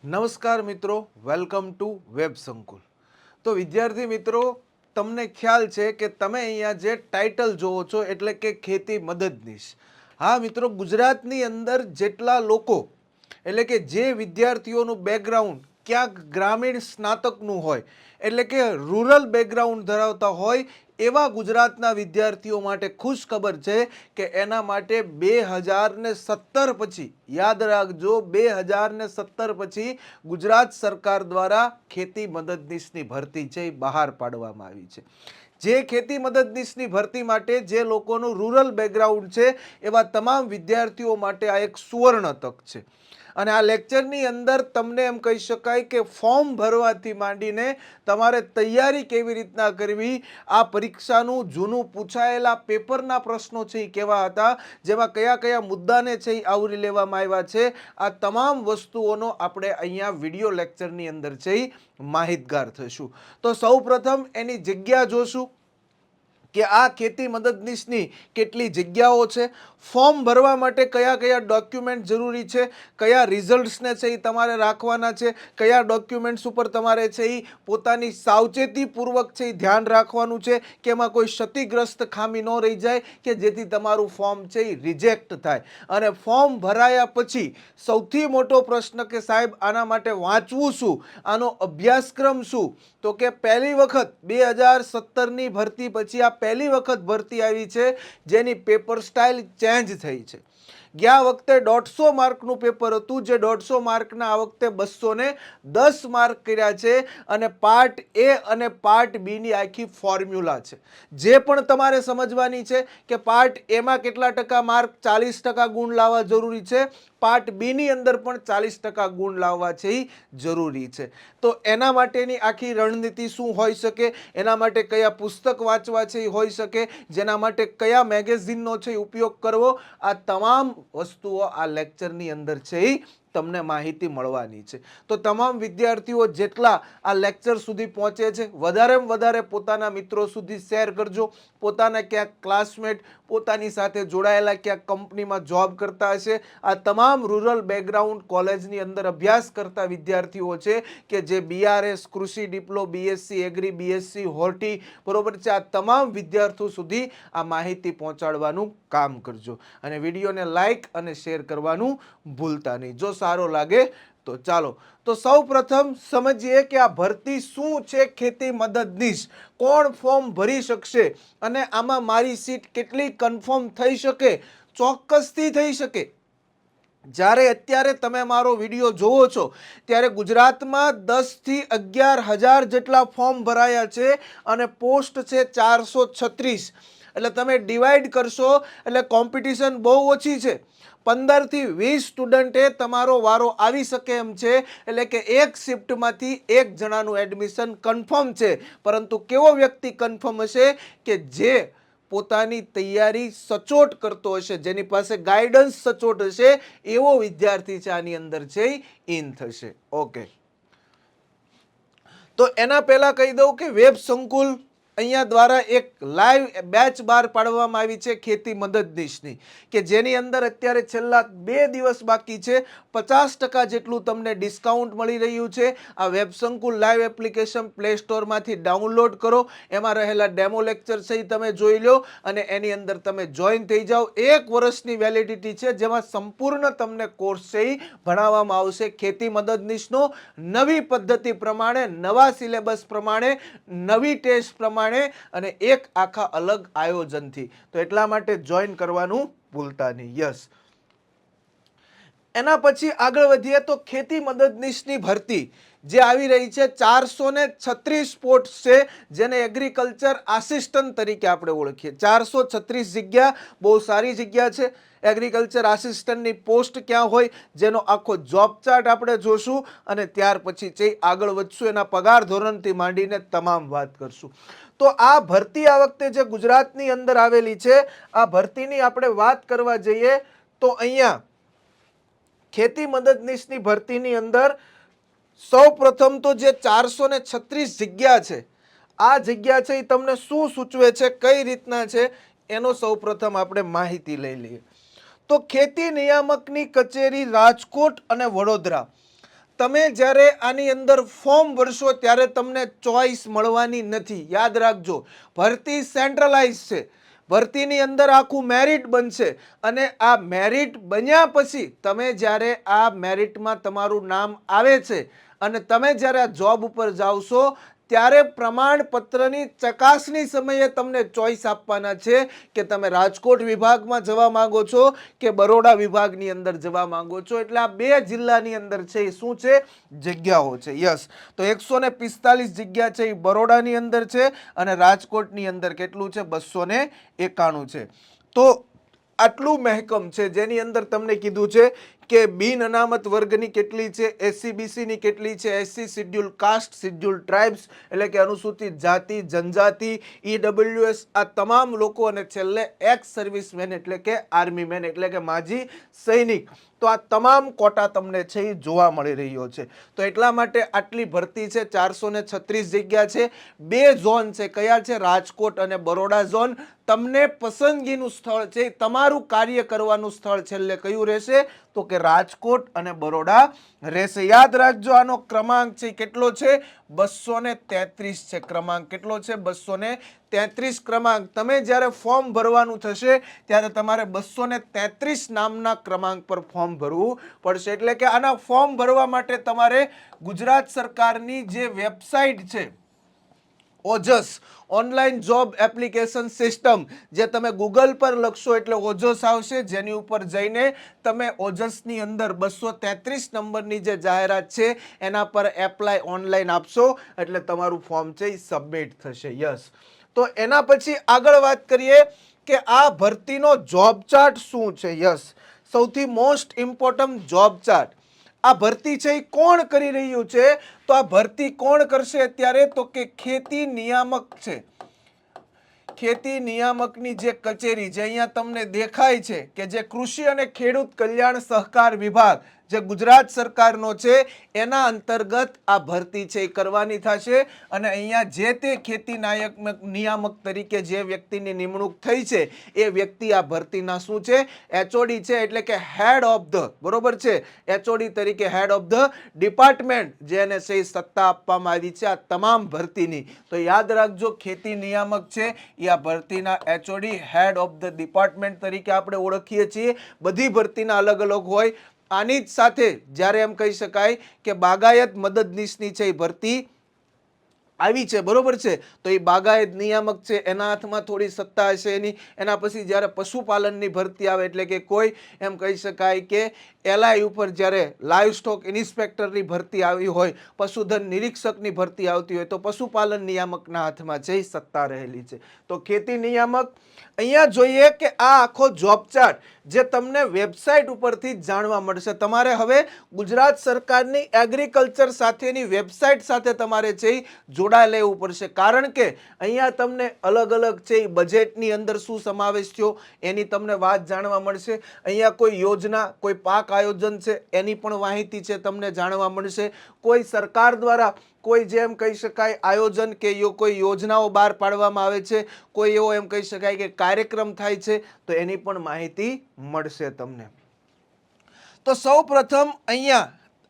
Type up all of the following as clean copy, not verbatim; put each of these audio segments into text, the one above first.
નમસ્કાર મિત્રો, welcome to web સંકુલ। તો વિદ્યાર્થી મિત્રો, તમને ખ્યાલ છે કે તમે અહીંયા જે ટાઇટલ જોવો છો એટલે કે ખેતી મદદનીશ। હા મિત્રો, ગુજરાતની અંદર જેટલા લોકો એટલે કે જે વિદ્યાર્થીઓનું બેકગ્રાઉન્ડ ક્યાંક ગ્રામીણ સ્નાતકનું હોય એટલે કે રૂરલ બેકગ્રાઉન્ડ ધરાવતા હોય એવા ગુજરાતના વિદ્યાર્થીઓ માટે ખુશ ખબર છે કે એના માટે 2017 પછી, યાદ રાખજો, 2017 પછી ગુજરાત સરકાર દ્વારા ખેતી મદદનીશની ભરતી છે એ બહાર પાડવામાં આવી છે। જે ખેતી મદદનીશની ભરતી માટે જે લોકોનું રૂરલ બેકગ્રાઉન્ડ છે એવા તમામ વિદ્યાર્થીઓ માટે આ એક સુવર્ણ તક છે। અને આ લેક્ચરની અંદર તમને એમ કહી શકાય કે ફોર્મ ભરવાથી માંડીને તમારે તૈયારી કેવી રીતના કરવી, આ પરીક્ષાનું જૂનું પૂછાયેલા પેપરના પ્રશ્નો છે એ કેવા હતા, જેમાં કયા કયા મુદ્દાને છે એ આવરી લેવામાં આવ્યા છે, આ તમામ વસ્તુઓનો આપણે અહીંયા વિડીયો લેક્ચરની અંદર છે એ માહિતગાર થશું। તો સૌપ્રથમ એની જગ્યા જોશું કે આ ખેતી મદદનીશની કેટલી જગ્યાઓ છે, ફોર્મ ભરવા માટે કયા કયા ડોક્યુમેન્ટ જરૂરી છે, કયા રિઝલ્ટ્સને છે એ તમારે રાખવાના છે, કયા ડોક્યુમેન્ટ્સ ઉપર તમારે છે એ પોતાની સાવચેતીપૂર્વક છે એ ધ્યાન રાખવાનું છે કે એમાં કોઈ ક્ષતિગ્રસ્ત ખામી ન રહી જાય કે જેથી તમારું ફોર્મ છે એ રિજેક્ટ થાય। અને ફોર્મ ભરાયા પછી સૌથી મોટો પ્રશ્ન કે સાહેબ આના માટે વાંચવું શું, આનો અભ્યાસક્રમ શું, તો કે પહેલી વખત 2017ની ભરતી પછી આ પહેલી વખત ભરતી આવી છે જેની પેપર સ્ટાઇલ ચેન્જ થઈ છે। ગયા વખતે 150 માર્કનું પેપર હતું, જે 150 માર્કના આ વખતે 210 માર્ક કર્યા છે અને પાર્ટ એ અને પાર્ટ બી ની આખી ફોર્મ્યુલા છે જે પણ તમારે સમજવાની છે કે પાર્ટ એમાં કેટલા ટકા માર્ક, 40% ગુણ લાવવા જરૂરી છે, પાર્ટ બી ની અંદર પણ 40% ગુણ લાવવા છે એ જરૂરી છે। તો એના માટેની આખી રણનીતિ શું હોઈ શકે, એના માટે કયા પુસ્તક વાંચવા છે એ હોઈ શકે, જેના માટે કયા મેગેઝિનનો છે ઉપયોગ કરવો, આ તમામ વસ્તુઓ આ લેક્ચરની અંદર છે એ તમને માહિતી મળવાની છે। તો તમામ વિદ્યાર્થીઓ જેટલા આ લેક્ચર સુધી પહોંચે છે વધારેમાં વધારે પોતાના મિત્રો સુધી શેર કરજો। પોતાના ક્યાંક ક્લાસમેટ, પોતાની સાથે જોડાયેલા ક્યાંક કંપનીમાં જોબ કરતા હશે, આ તમામ રૂરલ બેકગ્રાઉન્ડ કોલેજની અંદર અભ્યાસ કરતા વિદ્યાર્થીઓ છે કે જે બીઆરએસ, કૃષિ ડિપ્લો, બીએસસી એગ્રી, બીએસસી હોર્ટી, બરોબર છે, આ તમામ વિદ્યાર્થીઓ સુધી આ માહિતી પહોંચાડવાનું કામ કરજો અને વિડીયોને લાઈક અને શેર કરવાનું ભૂલતા નહીં। જો સારો લાગે તો ચાલો, તો સૌ પ્રથમ સમજીએ કે આ ભરતી શું છે, ખેતી મદદનીશ, કોણ ફોર્મ ભરી શકશે અને આમાં મારી સીટ કેટલી કન્ફર્મ થઈ શકે, ચોક્કસથી થઈ શકે। જ્યારે અત્યારે તમે મારો વિડીયો જોવો છો ત્યારે ગુજરાતમાં 10 થી 11,000 જેટલા ફોર્મ ભરાયા છે અને પોસ્ટ છે 436, એટલે તમે ડિવાઈડ કરશો એટલે કોમ્પિટિશન બહુ ઓછી છે। 15 થી 20 સ્ટુડન્ટે તમારો વારો આવી શકે એમ છે, એટલે કે એક શિફ્ટમાંથી એક જણાનું એડમિશન કન્ફર્મ છે, પરંતુ કેવો વ્યક્તિ કન્ફર્મ હશે કે જે પોતાની તૈયારી સચોટ કરતો હશે, જેની પાસે ગાઈડન્સ સચોટ હશે, એવો વિદ્યાર્થી છે આની અંદર છે ઇન થશે। ઓકે, તો એના પહેલા કહી દઉં કે વેબ સંકુલ અહીંયા દ્વારા એક લાઈવ બેચ બહાર પાડવામાં આવી છે ખેતી મદદનીશની, કે જેની અંદર અત્યારે છેલ્લા 2 દિવસ બાકી છે, 50% જેટલું તમને ડિસ્કાઉન્ટ મળી રહ્યું છે। આ વેબ સંકુલ લાઈવ એપ્લિકેશન પ્લે સ્ટોરમાંથી ડાઉનલોડ કરો, એમાં રહેલા ડેમો લેક્ચર છે એ તમે જોઈ લો અને એની અંદર તમે જોઈન થઈ જાઓ। 1 વર્ષની વેલિડિટી છે જેમાં સંપૂર્ણ તમને કોર્સ છે એ ભણાવવામાં આવશે ખેતી મદદનીશનો, નવી પદ્ધતિ પ્રમાણે, નવા સિલેબસ પ્રમાણે, નવી ટેસ્ટ પ્રમાણે અને એક આખા અલગ આયોજનથી। તો એટલા માટે જોઈન કરવાનું ભૂલતા નહીં। યસ, એના પછી આગળ વધીએ તો ખેતી મદદનીશની ભરતી જે આવી રહી છે, 436 પોસ્ટ છે જેને એગ્રીકલ્ચર આસિસ્ટન્ટ તરીકે આપણે ઓળખીએ। 436 જગ્યા બહુ સારી જગ્યા છે। એગ્રીકલ્ચર આસિસ્ટન્ટની પોસ્ટ ક્યાં હોય જેનો આખો જોબ ચાર્ટ આપણે જોશું અને ત્યાર પછી છે આગળ વધશું, એના પગાર ધોરણથી માંડીને તમામ વાત કરશું। તો આ ભરતી આ વખતે જે ગુજરાતની અંદર આવેલી છે, આ ભરતીની આપણે વાત કરવા જઈએ તો અહીંયા ખેતી મદદનીશની ભરતીની અંદર સૌ પ્રથમ તો જે 436 જગ્યા છે, આ જગ્યા છે એ તમને શું સૂચવે છે, કઈ રીતના છે, એનો સૌ પ્રથમ આપણે માહિતી લઈ લઈએ। તો ખેતી નિયામકની કચેરી રાજકોટ અને વડોદરા તમે જ્યારે આની અંદર ફોર્મ ભરશો ત્યારે તમને ચોઈસ મળવાની નથી. યાદ રાખજો, ભરતી સેન્ટ્રલાઇઝ છે. ભરતીની અંદર આખું મેરિટ બનશે અને આ મેરિટ બન્યા પછી તમે જ્યારે આ મેરિટમાં તમારું નામ આવે છે અને તમે જ્યારે આ જોબ ઉપર જાવશો ત્યારે પ્રમાણપત્રની ચકાસણી સમયે તમને ચોઈસ આપવાના છે કે તમે રાજકોટ વિભાગમાં જવા માંગો છો કે બરોડા વિભાગની અંદર જવા માંગો છો. એટલે આ 2 જિલ્લાની અંદર છે એ શું છે, જગ્યાઓ છે. યસ, તો 145 જગ્યા છે એ બરોડાની અંદર છે અને રાજકોટની અંદર કેટલું છે, 291 છે. તો આટલું મહેકમ છે જેની અંદર તમને કીધું છે કે બિન અનામત વર્ગની કેટલી છે, SCBCની કેટલી છે, SC schedule cast, schedule tribes એટલે કે અનુસૂચિત જાતિ, જનજાતિ, EWS આ તમામ લોકો અને છેલ્લે એક્સ સર્વિસમેન એટલે કે આર્મી મેન એટલે કે માજી સૈનિક. તો આ તમામ કોટા તમને છે એ જોવા મળી રહ્યો છે. તો એટલા માટે આટલી ભરતી છે. 436 જગ્યા છે. 2 ઝોન છે. કયા છે? રાજકોટ અને બરોડા ઝોન. તમને પસંદગીનું સ્થળ છે, તમારું કાર્ય કરવાનું સ્થળ છેલ્લે કયું રહેશે તો કે રાજકોટ અને બરોડા રહેશે. યાદ રાખજો, આનો ક્રમાંક છે કેટલો છે? 233 છે. ક્રમાંક કેટલો છે? 233 ક્રમાંક. તમે જ્યારે ફોર્મ ભરવાનું થશે ત્યારે તમારે 233 નામના ક્રમાંક પર ફોર્મ ભરવું પડશે. એટલે કે આના ફોર્મ ભરવા માટે તમારે ગુજરાત સરકારની જે વેબસાઇટ છે ઓજસ, ઓનલાઈન જોબ એપ્લિકેશન સિસ્ટમ, જે તમે ગૂગલ પર લખશો એટલે ઓજસ આવશે, જેની ઉપર જઈને તમે ઓજસની અંદર 233 નંબરની જે જાહેરાત છે એના પર એપ્લાય ઓનલાઈન આપશો એટલે તમારું ફોર્મ છે એ સબમિટ થશે. યસ, તો એના પછી આગળ વાત કરીએ કે આ ભરતીનો જોબ ચાર્ટ શું છે. યસ, સૌથી મોસ્ટ ઇમ્પોર્ટન્ટ જોબ ચાર્ટ. આ ભરતી છે એ કોણ કરી રહ્યું છે? તો આ ભરતી કોણ કરશે અત્યારે તો કે ખેતી નિયામક છે. ખેતી નિયામકની જે કચેરી જે અહીંયા તમને દેખાય છે કે જે કૃષિ અને ખેડૂત કલ્યાણ સહકાર વિભાગ જે ગુજરાત સરકારનો છે એના અંતર્ગત આ ભરતી છે એ કરવાની થશે. અને અહીંયા જે તે ખેતી નિયામક તરીકે જે વ્યક્તિની નિમણૂક થઈ છે એ વ્યક્તિ આ ભરતીના શું છે? HOD છે, એટલે કે હેડ ઓફ ધ, બરોબર છે, HOD તરીકે હેડ ઓફ ધ ડિપાર્ટમેન્ટ જેને છે સત્તા આપવામાં આવી છે આ તમામ ભરતીની. તો યાદ રાખજો, ખેતી નિયામક છે એ આ ભરતીના HOD head of the department તરીકે આપણે ઓળખીએ છીએ. બધી ભરતીના અલગ અલગ હોય. આની જ સાથે જ્યારે એમ કહી શકાય કે બાગાયત મદદનીશની છે એ ભરતી આવી છે, બરોબર છે, તો એ બાગાયત નિયામક છે એના હાથમાં થોડી સત્તા હશે એની. એના પછી જ્યારે પશુપાલનની ભરતી આવે એટલે કે કોઈ એમ કહી શકાય કે LI ઉપર જ્યારે લાઈવ સ્ટોક ઇન્સ્પેક્ટરની ભરતી આવી હોય, પશુધન નિરીક્ષકની ભરતી આવતી હોય તો પશુપાલન નિયામકના હાથમાં છે સત્તા રહેલી છે. તો ખેતી નિયામક અહીંયા જોઈએ કે આ આખો જોબ ચાર્ટ જે તમને વેબસાઇટ ઉપરથી જ જાણવા મળશે. તમારે હવે ગુજરાત સરકારની એગ્રીકલ્ચર સાથેની વેબસાઇટ સાથે તમારે છે જોડાઈ લેવું પડશે. કારણ કે અહીંયા તમને અલગ અલગ છે બજેટની અંદર શું સમાવેશ થયો એની તમને વાત જાણવા મળશે. અહીંયા કોઈ યોજના, કોઈ પાક આયોજન છે એની પણ માહિતી છે તમને જાણવા મળશે. કોઈ સરકાર દ્વારા કોઈ જેમ કહી શકાય આયોજન કે કોઈ યોજનાઓ બહાર પાડવામાં આવે છે, કોઈ એવો એમ કહી શકાય કે કાર્યક્રમ થાય છે તો એની પણ માહિતી મળશે તમને. તો સૌ પ્રથમ અહીંયા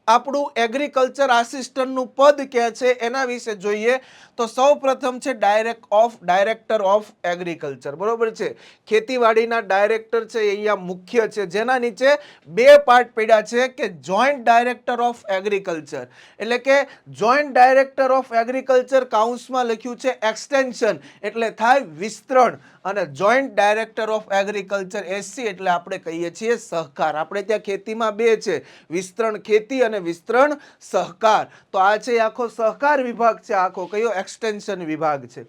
આપણું એગ્રીકલ્ચર આસિસ્ટન્ટનું પદ ક્યાં છે એના વિશે જોઈએ. તો સૌ પ્રથમ છે ડાયરેક્ટર ઓફ એગ્રીકલ્ચર, બરોબર છે, ખેતીવાડીના ડાયરેક્ટર છે એ અહીંયા મુખ્ય છે. જેના નીચે 2 પાર્ટ પડ્યા છે કે જોઈન્ટ ડાયરેક્ટર ઓફ એગ્રીકલ્ચર એટલે કે જોઈન્ટ ડાયરેક્ટર ઓફ એગ્રીકલ્ચર, કાઉન્સમાં લખ્યું છે એક્સટેન્શન એટલે થાય વિસ્તરણ, અને joint director of agriculture SC એટલે આપણે કહીએ છીએ સહકાર. આપણે ત્યાં ખેતીમાં 2 છે, વિસ્તરણ ખેતી અને વિસ્તરણ સહકાર. તો આ છે આખો સહકાર વિભાગ છે, આખો કયો એક્સટેન્શન વિભાગ છે.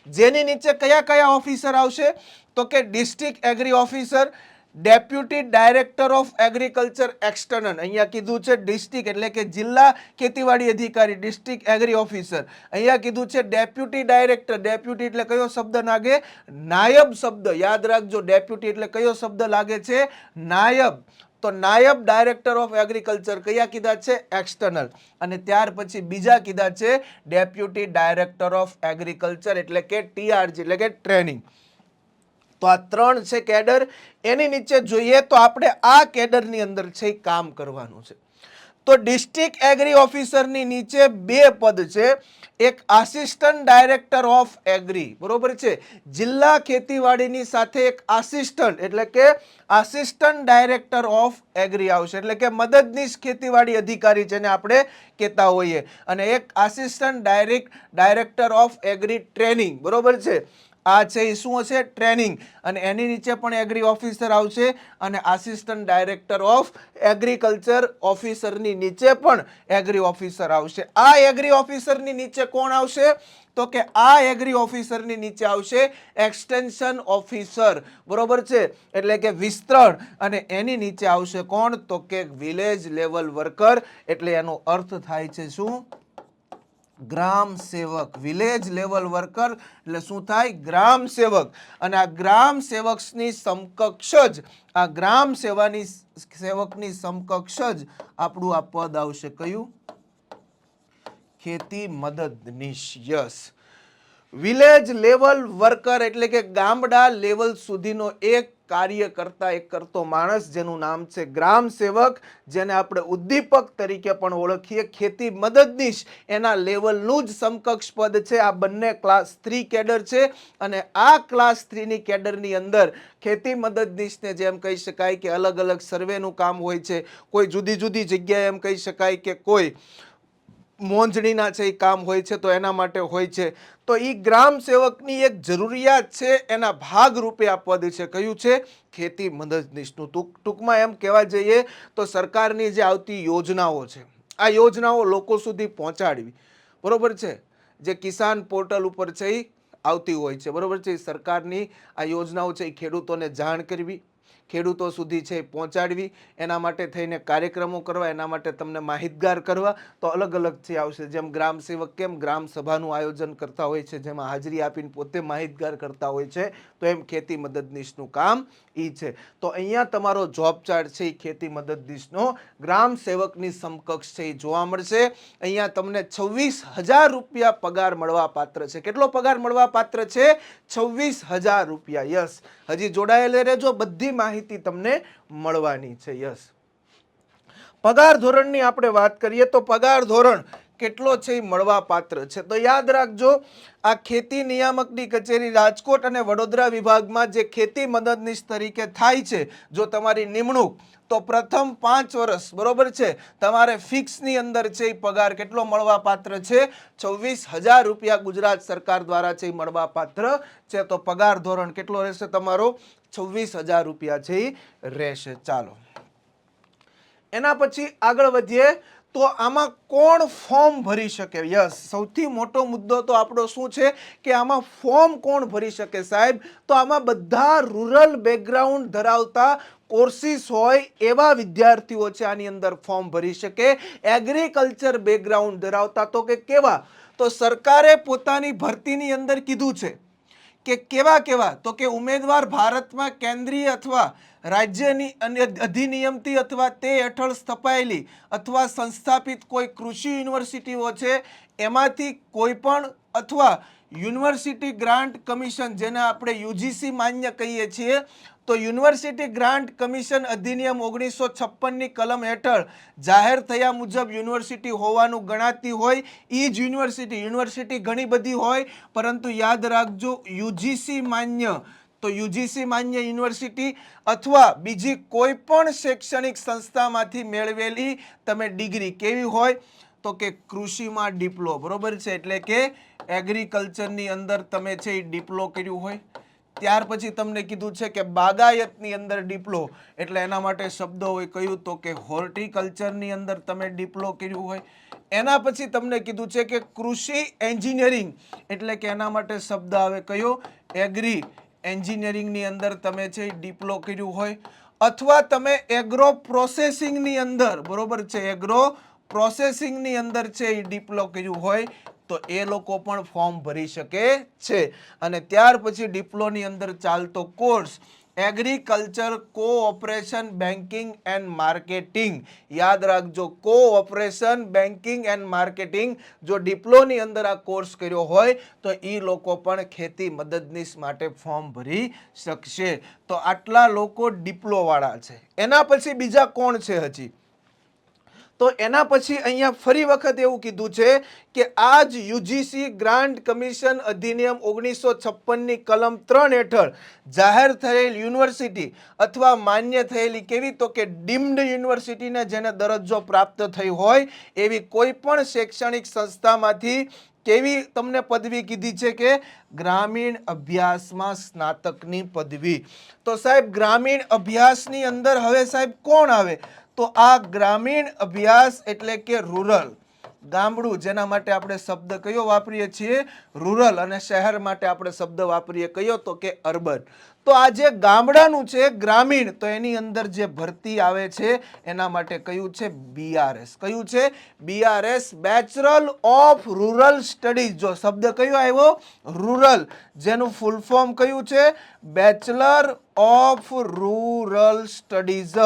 જેની નીચે કયા કયા ઓફિસર આવશે તો કે district agri officer, deputy director of agriculture external, અહીંયા કીધું છે ડિસ્ટ્રિક્ટ એટલે કે જિલ્લા ખેતીવાડી અધિકારી, ડિસ્ટ્રિક્ટ એગ્રી ઓફિસર. અહીંયા કીધું છે ડેપ્યુટી ડાયરેક્ટર, ડેપ્યુટી એટલે કયો શબ્દ લાગે? નાયબ શબ્દ. યાદ રાખજો, ડેપ્યુટી એટલે કયો શબ્દ લાગે છે? નાયબ. તો નાયબ ડાયરેક્ટર ઓફ એગ્રીકલ્ચર કયા કીધા છે? એક્સટર્નલ. અને ત્યાર પછી બીજા કીધા છે ડેપ્યુટી ડાયરેક્ટર ઓફ એગ્રીકલ્ચર એટલે કે TRG એટલે કે ટ્રેનિંગ. તો આ 3 છે કેડર. એની નીચે જોઈએ તો આપણે આ કેડરની અંદર છે કામ કરવાનું છે. તો ડિસ્ટ્રિક્ટ એગ્રી ઓફિસરની નીચે બે પદ છે, એક આસિસ્ટન્ટ ડાયરેક્ટર ઓફ એગ્રી, બરોબર છે, જિલ્લા ખેતીવાડીની સાથે એક આસિસ્ટન્ટ એટલે કે આસિસ્ટન્ટ ડાયરેક્ટર ઓફ એગ્રી આવશે, એટલે કે મદદનીશ ખેતીવાડી અધિકારી જેને આપણે કહેતા હોઈએ, અને એક assistant director of agri training, બરોબર છે, આ છે એ શું હશે, ટ્રેનિંગ, અને એની નીચે પણ એગ્રી ઓફિસર આવશે, અને આસિસ્ટન્ટ ડાયરેક્ટર ઓફ એગ્રીકલ્ચર ઓફિસરની નીચે પણ એગ્રી ઓફિસર આવશે. આ એગ્રી ઓફિસરની નીચે કોણ આવશે, તો કે આ એગ્રી ઓફિસરની નીચે આવશે એક્સટેન્શન ઓફિસર, બરોબર છે, એટલે કે વિસ્તરણ, અને એની નીચે આવશે કોણ, તો કે વિલેજ લેવલ વર્કર, એટલે એનો અર્થ થાય છે શું, ગ્રામ સેવક. વિલેજ લેવલ વર્કર એટલે શું થાય, ગ્રામ સેવક, અને આ ગ્રામ સેવકની સમકક્ષ જ આ ગ્રામ સેવકની સમકક્ષ જ આપણું આ પદ આવશે, કયું, ખેતી મદદનીશ. યસ, વિલેજ લેવલ વર્કર એટલે કે ગામડા લેવલ સુધીનો એક કાર્ય કરતા એક કરતો માણસ જેનું નામ છે ગ્રામ સેવક, જેને આપણે ઉદ્દીપક તરીકે પણ ઓળખીએ, ખેતી મદદનીશ એના લેવલનું જ સમકક્ષ પદ છે. આ બંને ક્લાસ 3 કેડર છે, અને આ ક્લાસ 3 ની કેડરની અંદર ખેતી મદદનીશને જેમ કહી શકાય કે અલગ અલગ સર્વેનું કામ હોય છે, કોઈ જુદી જુદી જગ્યાએ એમ કહી શકાય કે કોઈ મોંજણીના છે એ કામ હોય છે, તો એના માટે હોય છે. તો એ ગ્રામ સેવકની એક જરૂરિયાત છે, એના ભાગ રૂપે આ પદ છે, કયું છે, ખેતી મદદનીશનું. ટૂંકમાં એમ કહેવા જઈએ તો સરકારની જે આવતી યોજનાઓ છે, આ યોજનાઓ લોકો સુધી પહોંચાડવી, બરોબર છે, જે કિસાન પોર્ટલ ઉપર છે એ આવતી હોય છે, બરોબર છે, સરકારની આ યોજનાઓ છે એ ખેડૂતોને જાણ કરવી, ખેડૂતો સુધી છે પહોંચાડવી, એના માટે થઈને કાર્યક્રમો કરવા, એના માટે તમને માહિતગાર કરવા, તો અલગ અલગ છે આવશે. જેમ ગ્રામ સેવક કેમ ગ્રામ સભાનું આયોજન કરતા હોય છે, જેમાં હાજરી આપીને પોતે માહિતગાર કરતા હોય છે, તો એમ ખેતી મદદનીશનું કામ ઈ છે. તો અહીંયા તમારો જોબ ચાર્ટ છે એ ખેતી મદદનીશનો ગ્રામ સેવકની સમકક્ષ છે એ જોવા મળશે. અહીંયા તમને 26,000 રૂપિયા પગાર મળવા પાત્ર છે. કેટલો પગાર મળવા પાત્ર છે, 26,000 રૂપિયા. યસ, હજી જોડાયેલે રહેજો, બધી માહિતી તમને મળવાની છે. યસ, પગાર ધોરણની આપણે વાત કરીએ તો પગાર ધોરણ કેટલો છે એ મળવા પાત્ર છે. તો યાદ રાખજો, આ ખેતી નિયામકની કચેરી રાજકોટ અને વડોદરા વિભાગમાં જે ખેતી મદદનીશ તરીકે થાય છે, જો તમારી નિમણૂક, તો પ્રથમ 5 વર્ષ, બરોબર છે, તમારે ફિક્સની અંદર છે એ પગાર કેટલો મળવા પાત્ર છે, 26,000 રૂપિયા ગુજરાત સરકાર દ્વારા છે એ મળવા પાત્ર છે. તો પગાર ધોરણ કેટલો રહેશે તમારો, 26,000 રૂપિયા છે એ રહેશે. ચાલો એના પછી આગળ વધીએ, તો આમાં કોણ ફોર્મ ભરી શકે. યસ, સૌથી મોટો મુદ્દો તો આપણો શું છે કે આમાં ફોર્મ કોણ ભરી શકે સાહેબ, તો આમાં બધા રૂરલ બેકગ્રાઉન્ડ ધરાવતા કોર્સિસ હોય એવા વિદ્યાર્થીઓ છે આની અંદર ફોર્મ ભરી શકે. એગ્રીકલ્ચર બેકગ્રાઉન્ડ ધરાવતા તો કે કેવા, તો સરકારે પોતાની ભરતીની અંદર કીધું છે કે કેવા કેવા, તો કે ઉમેદવાર ભારતમાં કેન્દ્રીય અથવા રાજ્યની અધિનિયમથી અથવા તે હેઠળ સ્થપાયેલી અથવા સંસ્થાપિત કોઈ કૃષિ યુનિવર્સિટીઓ છે એમાંથી કોઈ પણ, અથવા યુનિવર્સિટી ગ્રાન્ટ કમિશન જેને આપણે યુજીસી માન્ય કહીએ છીએ, તો યુનિવર્સિટી ગ્રાન્ટ કમિશન અધિનિયમ 1956ની કલમ હેઠળ જાહેર થયા મુજબ યુનિવર્સિટી હોવાનું ગણાતી હોય એ જ યુનિવર્સિટી ઘણી બધી હોય, પરંતુ યાદ રાખજો યુજીસી માન્ય, તો યુજીસી માન્ય યુનિવર્સિટી અથવા બીજી કોઈ પણ શૈક્ષણિક સંસ્થામાંથી મેળવેલી તમે ડિગ્રી કેવી હોય, તો કે કૃષિમાં ડિપ્લો, બરોબર છે, એટલે કે એગ્રીકલ્ચરની અંદર તમે છે એ ડિપ્લો કર્યું હોય. ત્યાર પછી તમને કીધું છે કે બાગાયતની અંદર ડિપ્લો, એટલે એના માટે શબ્દ હોય કયું, તો કે હોર્ટિકલ્ચરની અંદર તમે ડિપ્લો કર્યું હોય. એના પછી તમને કીધું છે કે કૃષિ એન્જિનિયરિંગ, એટલે કે એના માટે શબ્દ આવે કયો, એગ્રી એન્જિનિયરિંગની અંદર તમે છે ડિપ્લો કર્યું હોય, અથવા તમે એગ્રો પ્રોસેસિંગની અંદર, બરોબર છે, એગ્રો પ્રોસેસિંગની અંદર છે એ ડિપ્લો કર્યું હોય, તો એ લોકો પણ ફોર્મ ભરી શકે છે. અને ત્યાર પછી ડિપ્લોની અંદર ચાલતો course agriculture cooperation banking and marketing. યાદ રાખજો, કોઓપરેશન બેન્કિંગ એન્ડ માર્કેટિંગ, જો ડિપ્લોની અંદર આ કોર્સ કર્યો હોય તો એ લોકો પણ ખેતી મદદનીશ માટે ફોર્મ ભરી શકશે. તો આટલા લોકો ડિપ્લો વાળા છે. એના પછી બીજા કોણ છે હજી, તો એના પછી અહીંયા ફરી વખત એવું કીધું છે કે આ જ યુજીસી ગ્રાન્ટ કમિશન અધિનિયમ 1956ની કલમ 3 હેઠળ જાહેર થયેલ યુનિવર્સિટી અથવા માન્ય થયેલી કેવી તો કે ડીમ્ડ યુનિવર્સિટીને જેને દરજ્જો પ્રાપ્ત થઈ હોય એવી કોઈ પણ શૈક્ષણિક સંસ્થામાંથી કેવી તમને પદવી કીધી છે કે ગ્રામીણ અભ્યાસમાં સ્નાતકની પદવી. તો સાહેબ ગ્રામીણ અભ્યાસની અંદર હવે સાહેબ કોણ આવે તો આ ગ્રામીણ અભ્યાસ એટલે કે રૂરલ ગામડું, જેના માટે આપણે શબ્દ કયો વાપરીએ છીએ રૂરલ, અને શહેર માટે આપણે શબ્દ વાપરીએ કયો તો કે અર્બન. તો આ જે ગામડાનું છે ગ્રામીણ, તો એની અંદર જે ભરતી આવે છે એના માટે કયું છે બીઆરએસ. કયું છે BRS, bachelor of rural studies. જો શબ્દ કયો આવ્યો રૂરલ, જેનું ફૂલ ફોર્મ કયું છે બેચલર ઓફ રૂરલ સ્ટડીઝ.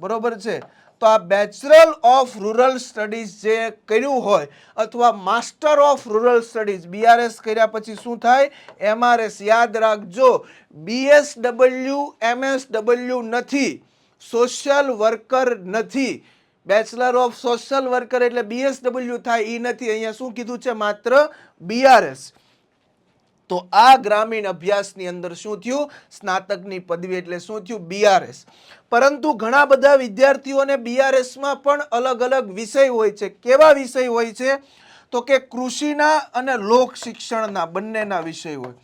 બરોબર છે. તો આ બેચલર ઓફ રૂરલ સ્ટડીઝ જે કર્યું હોય અથવા master of rural studies BRS કર્યા પછી શું થાય એમઆરએસ. યાદ રાખજો બીએસડબલ્યુ એમએસડબલ્યુ નથી, સોશિયલ વર્કર નથી. બેચલર ઓફ સોશિયલ વર્કર એટલે બીએસડબલ્યુ થાય એ નથી. અહીંયા શું કીધું છે માત્ર બીઆરએસ. તો આ ગ્રામીણ અભ્યાસની અંદર શું થયું સ્નાતકની પદવી એટલે શું થયું બીઆરએસ. પરંતુ ઘણા બધા વિદ્યાર્થીઓને બીઆરએસમાં પણ અલગ અલગ વિષય હોય છે. કેવા વિષય હોય છે તો કે કૃષિના અને લોક શિક્ષણના બંનેના વિષય હોય.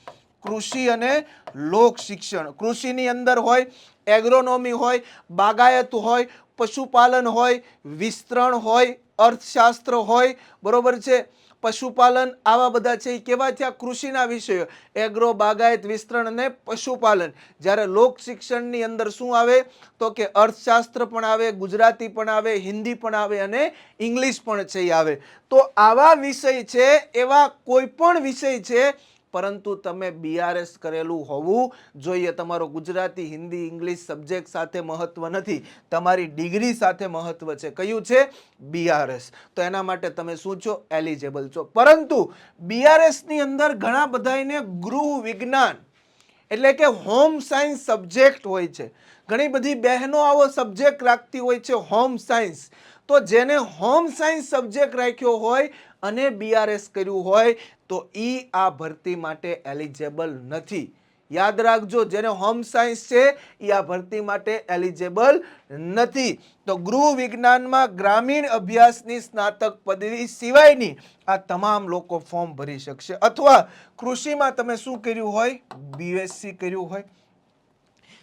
કૃષિ અને લોક શિક્ષણ. કૃષિની અંદર હોય એગ્રોનોમી હોય, બાગાયત હોય, પશુપાલન હોય, વિસ્તરણ હોય, અર્થશાસ્ત્ર હોય. બરોબર છે. પશુપાલન આવા બધા છે એ કેવા થયા કૃષિના વિષયો, એગ્રો, બાગાયત, વિસ્તરણ અને પશુપાલન. જ્યારે લોક શિક્ષણની અંદર શું આવે તો કે અર્થશાસ્ત્ર પણ આવે, ગુજરાતી પણ આવે, હિન્દી પણ આવે અને ઇંગ્લિશ પણ છે એ આવે. તો આવા વિષય છે એવા કોઈ પણ વિષય છે પરંતુ તમે બીઆરએસ કરેલું હોવું જોઈએ. તમારો ગુજરાતી, હિન્દી, ઇંગ્લિશ સબ્જેક્ટ સાથે મહત્વ નથી, તમારી ડિગ્રી સાથે મહત્વ છે. કયું છે બીઆરએસ. તો એના માટે તમે શું છો એલિજિબલ છો. પરંતુ બીઆરએસ ની અંદર ઘણા બધાને ગૃહ વિજ્ઞાન એટલે કે હોમ સાયન્સ સબ્જેક્ટ હોય છે. ઘણી બધી બહેનો આવો સબ્જેક્ટ રાખતી હોય છે હોમ સાયન્સ. તો જેને હોમ સાયન્સ સબ્જેક્ટ રાખ્યો હોય અને બીઆરએસ કર્યું હોય તો ઈ આ ભરતી માટે એલિજિબલ નથી. યાદ રાખજો જેને હોમ સાયન્સ છે એ આ ભરતી માટે એલિજિબલ નથી. તો ગૃહ વિજ્ઞાનમાં ગ્રામીણ અભ્યાસની સ્નાતક પદવી સિવાયની આ તમામ લોકો ફોર્મ ભરી શકશે. અથવા કૃષિમાં તમે શું કર્યું હોય બીએસસી કર્યું હોય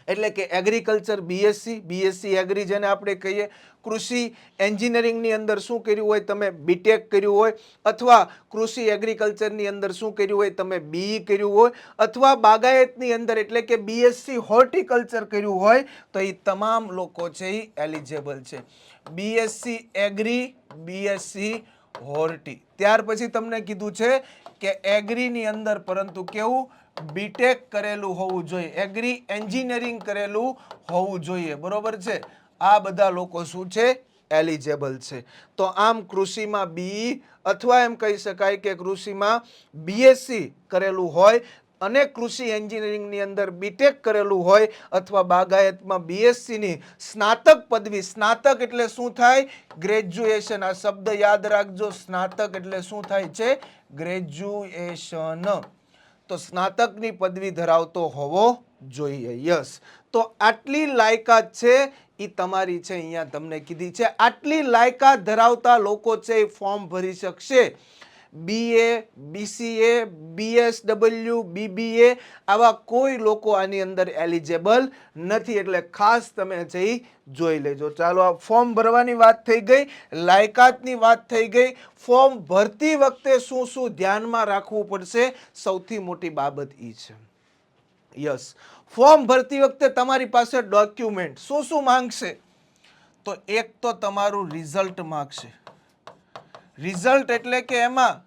એટલે કે એગ્રીકલ્ચર બીએસસી, બીએસસી એગ્રી જેને આપણે કહીએ. કૃષિ એન્જિનિયરિંગની અંદર શું કર્યું હોય તમે બીટેક કર્યું હોય, અથવા કૃષિ એગ્રીકલ્ચરની અંદર શું કર્યું હોય તમે બીઈ કર્યું હોય, અથવા બાગાયતની અંદર એટલે કે બીએસસી હોર્ટિકલ્ચર કર્યું હોય તો એ તમામ લોકો છે એ એલિજિબલ છે. BSc agri, BSc horti. ત્યાર પછી તમને કીધું છે કે એગ્રીની અંદર પરંતુ કેવું બીટેક કરેલું હોવું જોઈએ, એગ્રી એન્જિનિયરિંગ કરેલું હોવું જોઈએ. બરોબર છે. આ બધા લોકો શું છે એલિજિબલ છે. તો આમ કૃષિમાં બીઈ અથવા એમ કહી શકાય કે કૃષિમાં બીએસસી કરેલું હોય અને કૃષિ એન્જિનિયરિંગની અંદર બીટેક કરેલું હોય અથવા બાગાયતમાં બીએસસી ની સ્નાતક પદવી. સ્નાતક એટલે શું થાય ગ્રેજ્યુએશન. આ શબ્દ યાદ રાખજો, સ્નાતક એટલે શું થાય છે ગ્રેજ્યુએશન. તો સ્નાતકની પદવી ધરાવતો હોવો જોઈએ. યસ. તો આટલી લાયકાત છે એ તમારી છે અહીંયા તમને કીધી છે. આટલી લાયકાત ધરાવતા લોકો છે એ ફોર્મ ભરી શકશે. બીએ, બીસીએ, બીએસડબલ્યુ, બીબીએ આવા કોઈ લોકો આની અંદર એલિજિબલ નથી. એટલે ખાસ તમે છે એ જોઈ લેજો. ચાલો આ ફોર્મ ભરવાની વાત થઈ ગઈ, લાયકાતની વાત થઈ ગઈ. ફોર્મ ભરતી વખતે શું શું ધ્યાનમાં રાખવું પડશે સૌથી મોટી બાબત એ છે. યસ. ફોર્મ ભરતી વખતે તમારી પાસે ડોક્યુમેન્ટ શું શું માંગશે તો એક તો તમારું રિઝલ્ટ માંગશે. રિઝલ્ટ એટલે કે એમાં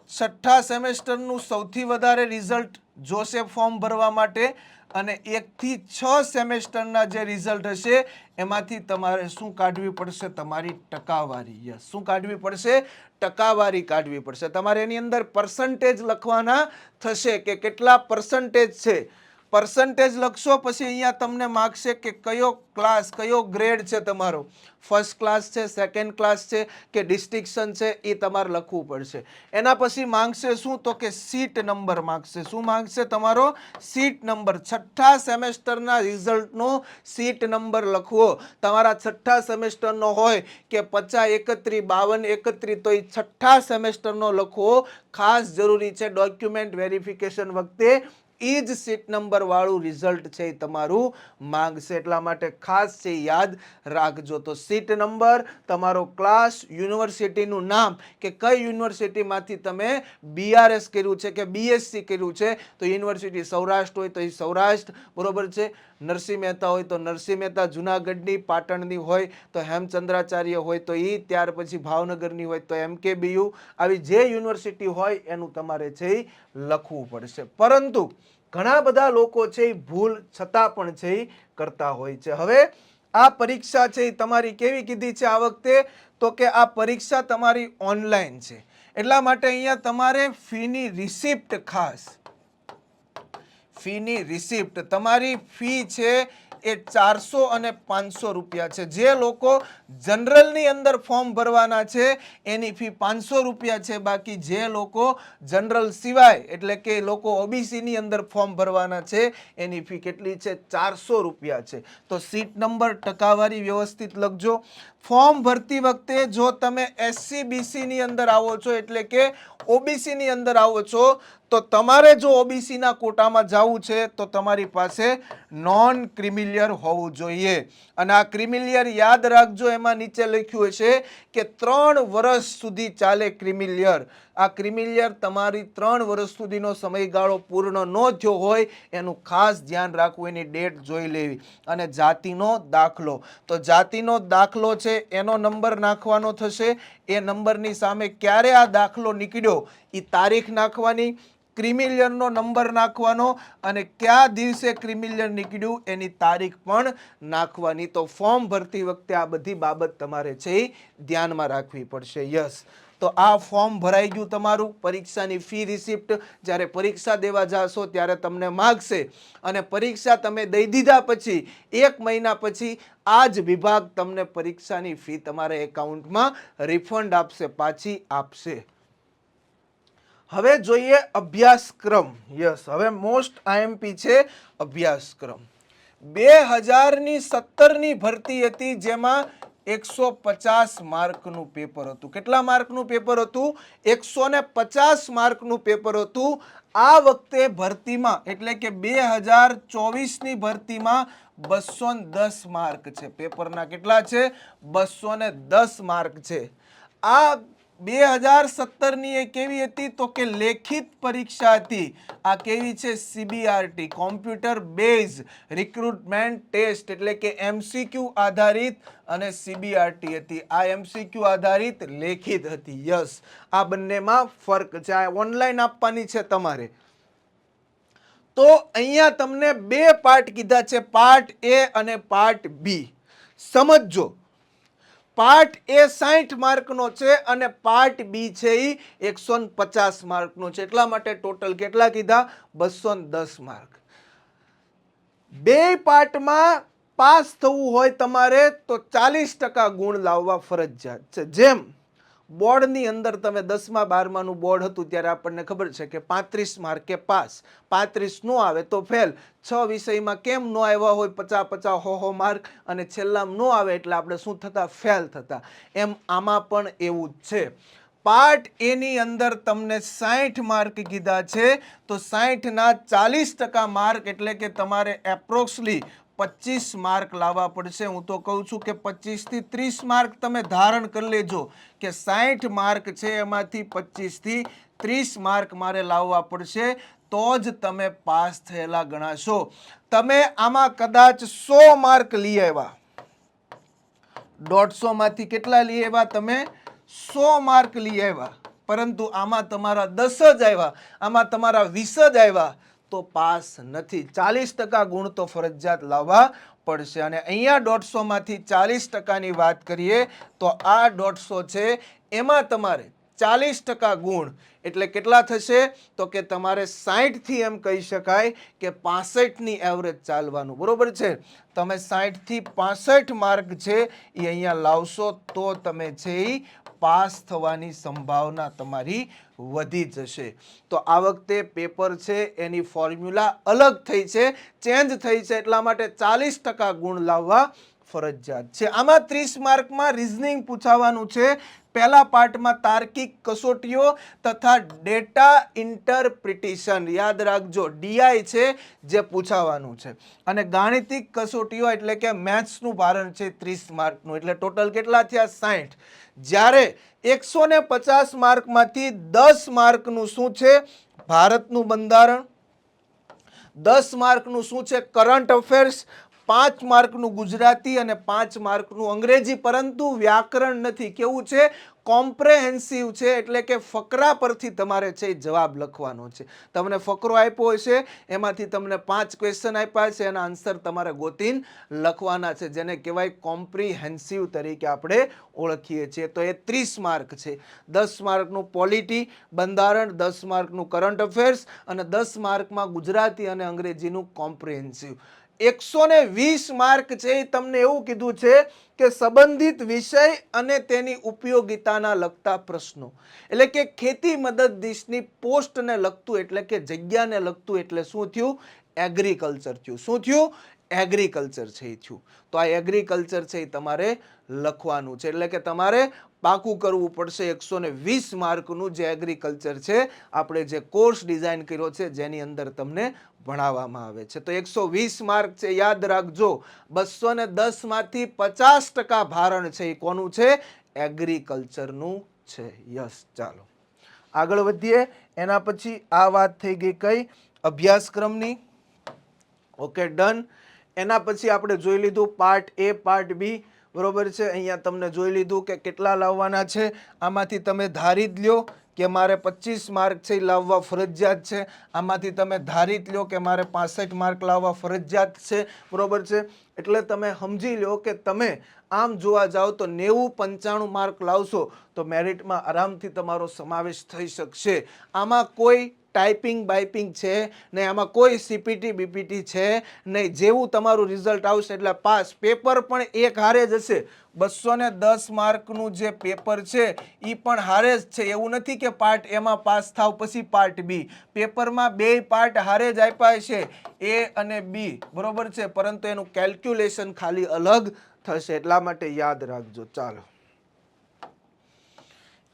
છઠ્ઠા સેમેસ્ટરનું સૌથી વધારે રિઝલ્ટ જોશે ફોર્મ ભરવા માટે, અને 1 થી 6 સેમેસ્ટરના જે રિઝલ્ટ હશે એમાંથી તમારે શું કાઢવી પડશે તમારી ટકાવારી. યસ. શું કાઢવી પડશે ટકાવારી કાઢવી પડશે. તમારે એની અંદર પર્સન્ટેજ લખવાના થશે કે કેટલા પર્સન્ટેજ છે. પર્સન્ટેજ લખશો, પછી અહીંયા તમને માગશે કે કયો ક્લાસ, કયો ગ્રેડ છે તમારો, ફર્સ્ટ ક્લાસ છે, સેકન્ડ ક્લાસ છે કે ડિસ્ટિંક્શન છે, એ તમારે લખવું પડશે. એના પછી માંગશે શું, તો કે સીટ નંબર માંગશે. શું માંગશે, તમારો સીટ નંબર. છઠ્ઠા સેમેસ્ટરના રિઝલ્ટનો સીટ નંબર લખવો. તમારા છઠ્ઠા સેમેસ્ટરનો હોય કે 50, 31, 52, 31, તો એ છઠ્ઠા સેમેસ્ટરનો લખવો ખાસ જરૂરી છે. ડોક્યુમેન્ટ વેરિફિકેશન વખતે એ જ સીટ નંબર વાળું રિઝલ્ટ છે એ તમારું માંગશે, એટલા માટે ખાસ છે યાદ રાખજો. તો સીટ નંબર, તમારો ક્લાસ, યુનિવર્સિટીનું નામ કે કઈ યુનિવર્સિટીમાંથી તમે BRS કર્યું છે કે BSc કર્યું છે, તો યુનિવર્સિટી સૌરાષ્ટ્ર હોય તો એ સૌરાષ્ટ્ર, બરોબર છે. નરસિંહ મહેતા હોય તો નરસિંહ મહેતા, જુનાગઢની, પાટણની હોય તો હેમચંદ્રાચાર્ય હોય તો એ, ત્યાર પછી ભાવનગરની હોય તો MKBU, આવી જે યુનિવર્સિટી હોય એનું તમારે છે એ લખવું પડશે. પરંતુ ઘણા બધા લોકો છે એ ભૂલ છતાં પણ છે એ કરતા હોય છે. હવે આ પરીક્ષા છે એ તમારી કેવી કીધી છે આ વખતે, તો કે આ પરીક્ષા તમારી ઓનલાઈન છે, એટલા માટે અહીંયા તમારે ફીની રિસિપ્ટ, ખાસ ફીની રિસિપ્ટ, તમારી ફી છે એ 400 અને 500 રૂપિયા છે. જે લોકો જનરલની અંદર ફોર્મ ભરવાના છે એની ફી 500 રૂપિયા છે. બાકી જે લોકો જનરલ સિવાય એટલે કે લોકો OBCની અંદર ફોર્મ ભરવાના છે એની ફી કેટલી છે, 400 રૂપિયા છે. તો સીટ નંબર, ટકાવારી વ્યવસ્થિત લખજો. ફોર્મ ભરતી વખતે જો તમે SC BC ની અંદર આવો છો એટલે કે OBC ની અંદર આવો છો, તો તમારે જો OBC ના કોટામાં જવું છે તો તમારી પાસે નોન ક્રિમિલિયર હોવું જોઈએ. અને આ ક્રિમિલિયર યાદ રાખજો, એમાં નીચે લખ્યું હશે કે 3 વર્ષ સુધી ચાલે ક્રિમિલિયર. આ ક્રિમિલિયર તમારી 3 વર્ષ સુધીનો સમયગાળો પૂર્ણ ન થયો હોય એનું ખાસ ધ્યાન રાખવું, એની ડેટ જોઈ લેવી. અને જાતિનો દાખલો, તો જાતિનો દાખલો છે એનો નંબર નાખવાનો થશે. એ નંબરની સામે ક્યારે આ દાખલો નીકળ્યો એ તારીખ નાખવાની, ક્રિમિલિયરનો નંબર નાખવાનો અને કયા દિવસે ક્રિમિલિયર નીકળ્યું એની તારીખ પણ નાખવાની. તો ફોર્મ ભરતી વખતે આ બધી બાબત તમારે છે એ ધ્યાનમાં રાખવી પડશે. યસ, તો આ ફોર્મ ભરાઈ ગયું તમારું. પરીક્ષાની ફી રિસિપ્ટ જ્યારે પરીક્ષા દેવા જાશો ત્યારે તમને માગશે, અને પરીક્ષા તમે દઈ દીધા પછી 1 મહિના પછી આ જ વિભાગ તમને પરીક્ષાની ફી તમારા એકાઉન્ટમાં રિફંડ આપશે, પાછી આપશે. હવે જોઈએ અભ્યાસક્રમ. યસ, હવે મોસ્ટ IMP છે અભ્યાસક્રમ. 2017ની ભરતી હતી જેમાં 150 માર્કનું પેપર હતું. કેટલા માર્કનું પેપર હતું? 150 માર્કનું પેપર હતું. આ વખતે ભરતીમાં એટલે કે 2024ની ભરતીમાં 210 માર્ક છે. પેપરના કેટલા છે? 210 માર્ક છે. આ 2017ની એ કેવી હતી? તો કે લેખિત પરીક્ષા હતી. આ કેવી છે? CBRT, computer base recruitment test, એટલે કે MCQ આધારિત અને CBRT હતી. આ MCQ આધારિત લેખિત હતી. યસ, આ બંનેમાં ફરક છે. આ ઓનલાઈન આપવાની છે તમારે. તો અહીંયા તમને 2 પાર્ટ કીધા છે, પાર્ટ A અને પાર્ટ B. સમજજો, પાર્ટ A 60 માર્કનો છે અને પાર્ટ B છે એ 150 માર્કનો છે. એટલા માટે ટોટલ કેટલા કીધા? 210 માર્ક. 2 પાર્ટમાં પાસ થવું હોય તમારે તો 40% ગુણ લાવવા ફરજિયાત છે. જેમ બોર્ડની અંદર તમે 10મા 12માનું બોર્ડ હતું ત્યારે આપણને ખબર છે કે 35 માર્કે પાસ, 35 નો આવે તો ફેલ. 6 વિષયમાં કેમ નો આવ્યા હોય 50-50 હો માર્ક અને છેલ્લામાં નો આવે એટલે આપણે શું થતા? ફેલ થતા. એમ આમાં પણ એવું જ છે. પાર્ટ A ની અંદર તમને 60 માર્ક કીધા છે, તો 60 ના 40% માર્ક એટલે કે તમારે એપ્રોક્સલી 25 માર્ક લાવવા પડશે. હું તો કહું છું કે 25 થી 30 માર્ક તમે ધારણ કરી લેજો કે 60 માર્ક છે એમાંથી 25 થી 30 માર્ક મારે લાવવા પડશે, તો જ તમે પાસ થયેલા ગણાશો. તમે આમાં કદાચ 100 માર્ક લઈ આવ્યા, 150 માંથી કેટલા લઈ આવ્યા? તમે 100 માર્ક લઈ આવ્યા, પરંતુ આમાં તમારા 10 જ આવ્યા, આમાં તમારા 20 જ આવ્યા, તો પાસ નથી. 40% ગુણ તો ફરજિયાત લાવવા પડશે. અને અહીંયા 150 માંથી 40%ની વાત કરીએ તો આ 150 છે એમાં તમારે 40% ગુણ એટલે કેટલા થશે? તો કે તમારે 60 થી એમ કહી શકાય કે 65 ની એવરેજ ચાલવાનું, બરોબર છે. તમે 60 થી 65 માર્ક છે એ અહીંયા લાવશો તો તમે છે એ પાસ થવાની સંભાવના તમારી વધી જશે. તો આ વખતે પેપર છે એની ફોર્મ્યુલા અલગ થઈ છે, ચેન્જ થઈ છે, એટલા માટે 40% ગુણ લાવવા ફરજિયાત છે. આમાં 30 માર્કમાં રીઝનિંગ પૂછાવાનું છે. પહેલા પાર્ટમાં તાર્કિક કસોટીઓ તથા ડેટા ઇન્ટરપ્રિટેશન, યાદ રાખજો ડીઆઈ છે જે પૂછાવાનું છે, અને ગાણિતિક કસોટીઓ એટલે કે મેથ્સનું ભારણ છે 30 માર્કનું, એટલે ટોટલ કેટલા થયા? 60. જ્યારે 150 માર્કમાંથી 10 માર્કનું શું છે? ભારતનું બંધારણ, 10 માર્કનું શું છે? કરંટ અફેર્સ, 5 માર્કનું ગુજરાતી અને 5 માર્કનું અંગ્રેજી, પરંતુ વ્યાકરણ નથી. કેવું છે? કોમ્પ્રેહેન્સિવ છે, એટલે કે ફકરા પરથી તમારે છે જવાબ લખવાનો છે. તમને ફકરો આપ્યો હશે, એમાંથી તમને 5 ક્વેશ્ચન આપ્યા છે, એના આન્સર તમારે ગોતીને લખવાના છે, જેને કહેવાય કોમ્પ્રિહેન્સિવ તરીકે આપણે ઓળખીએ છીએ. તો એ 30 માર્ક છે. 10 માર્કનું પોલિટી, બંધારણ, 10 માર્કનું કરંટ અફેર્સ અને 10 માર્કમાં ગુજરાતી અને અંગ્રેજીનું કોમ્પ્રિહેન્સિવ. 120 માર્ક છે એ તમને એવું કીધું છે કે સંબંધિત વિષય અને તેની ઉપયોગિતાના લગતા પ્રશ્નો, એટલે કે ખેતી મદદનીશની પોસ્ટને લગતું, એટલે કે જગ્યાને લગતું, એટલે શું થયું? એગ્રીકલ્ચર થયું. શું થયું? એગ્રીકલ્ચર છે એ થયું. તો આ એગ્રીકલ્ચર છે એ તમારે લખવાનું છે, એટલે કે તમારે પાકું કરવું પડશે 120 માર્કનું જે એગ્રીકલ્ચર છે, આપણે જે કોર્સ ડિઝાઇન કર્યો છે જેની અંદર તમને ભણાવવામાં આવે છે. તો 120 માર્ક છે, યાદ રાખજો. 210 માંથી 50% ભારણ છે એ કોનું છે? એગ્રીકલ્ચરનું છે. યસ, ચાલો આગળ વધીએ. એના પછી આ વાત થઈ ગઈ કઈ? અભ્યાસક્રમની. Okay, done. એના પછી આપણે જોઈ લીધું પાર્ટ એ, પાર્ટ બી, બરોબર છે. અહીંયા તમને જોઈ લીધું કે કેટલા લાવવાના છે. આમાંથી તમે ધારી જ લ્યો કે મારે 25 માર્ક છે લાવવા ફરજિયાત છે. આમાંથી તમે ધારી જ લ્યો કે મારે 65 માર્ક લાવવા ફરજિયાત છે, બરોબર છે. એટલે તમે સમજી લો કે તમે આમ જોવા જાઓ તો 90-95 માર્ક લાવશો તો મેરિટમાં આરામથી તમારો સમાવેશ થઈ શકશે. આમાં કોઈ ટાઈપિંગ બાઇપિંગ છે નહીં, આમાં કોઈ સીપીટી બીપીટી છે નહીં. જેવું તમારું રિઝલ્ટ આવશે એટલે પાસ. પેપર પણ એક હારે જ હશે. 210 માર્કનું જે પેપર છે એ પણ હારે જ છે. એવું નથી કે પાર્ટ એમાં પાસ થાવ પછી પાર્ટ બી. પેપરમાં બે પાર્ટ હારે જ આપ્યા છે, એ અને બી, બરોબર છે, પરંતુ એનું કેલ્ક્યુલેશન ખાલી અલગ થશે, એટલા માટે યાદ રાખજો. ચાલો,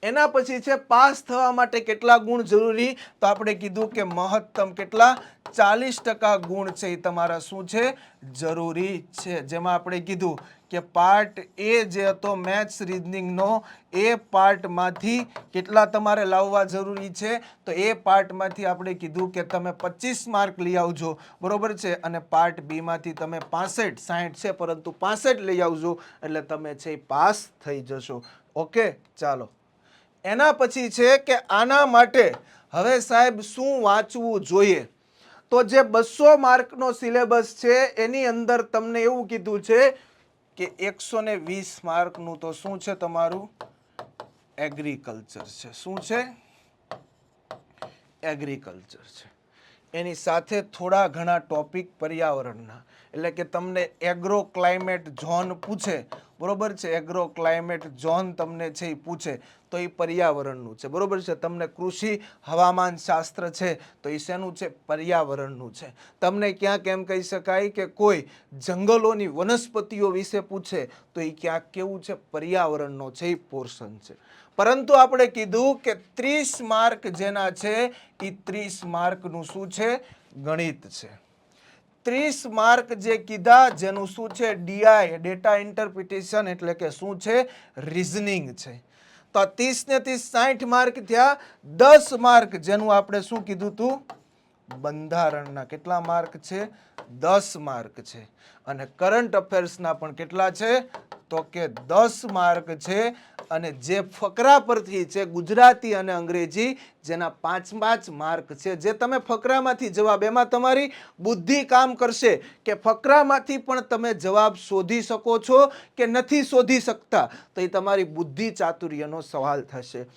એના પછી છે પાસ થવા માટે કેટલા ગુણ જરૂરી? તો આપણે કીધું કે મહત્તમ કેટલા? 40% ગુણ છે એ તમારા શું છે? જરૂરી છે. જેમાં આપણે કીધું કે પાર્ટ એ જે હતો મેથ્સ રીઝનિંગનો, એ પાર્ટમાંથી કેટલા તમારે લાવવા જરૂરી છે? તો એ પાર્ટમાંથી આપણે કીધું કે તમે 25 માર્ક લઈ આવજો, બરોબર છે, અને પાર્ટ બી માંથી તમે 65, 60 છે પરંતુ 65 લઈ આવજો, એટલે તમે છે પાસ થઈ જશો. ઓકે, ચાલો. એના પછી છે કે આના માટે હવે સાહેબ શું વાંચવું જોઈએ? તો જે 200 માર્કનો સિલેબસ છે એની અંદર તમને એવું કીધું છે કે 120 માર્કનું તો શું છે તમારું? એગ્રીકલ્ચર છે. શું છે? એગ્રીકલ્ચર છે. એની સાથે થોડા ઘણા ટોપિક પર્યાવરણના, એટલે કે તમને એગ્રો ક્લાઇમેટ ઝોન પૂછે, બરોબર છે, એગ્રો ક્લાઇમેટ ઝોન તમને છે એ પૂછે તો એ પર્યાવરણનું છે, બરોબર છે. તમને કૃષિ હવામાન શાસ્ત્ર છે તો એ શેનું છે? પર્યાવરણનું છે. તમને ક્યાંક એમ કહી શકાય કે કોઈ જંગલોની વનસ્પતિઓ વિશે પૂછે તો એ ક્યાંક કેવું છે? પર્યાવરણનો છે એ પોર્શન છે. પરંતુ આપણે કીધું કે 30 માર્ક જેના છે એ 30 માર્કનું શું છે? ગણિત છે. 30 માર્ક જે કીધા જેનું શું છે? ડીઆઈ, ડેટા ઇન્ટરપ્રિટેશન, એટલે કે શું છે? રીઝનિંગ છે. તો 30 ને 30 60 માર્ક થયા. 10 માર્ક જેનું આપણે શું કીધું તું? બંધારણના. કેટલા માર્ક છે? 10 માર્ક છે. અને કરંટ અફેર્સના પણ કેટલા છે? તો કે 10 માર્ક છે. અને જે ફકરા પરથી છે ગુજરાતી અને અંગ્રેજી, જેના 5 માર્ક છે, જે તમે ફકરામાંથી જવાબ, એમાં તમારી બુદ્ધિ કામ કરશે કે ફકરામાંથી પણ તમે જવાબ શોધી શકો છો કે નથી શોધી શકતા, તો એ તમારી બુદ્ધિ ચાતુર્યનો સવાલ થશે.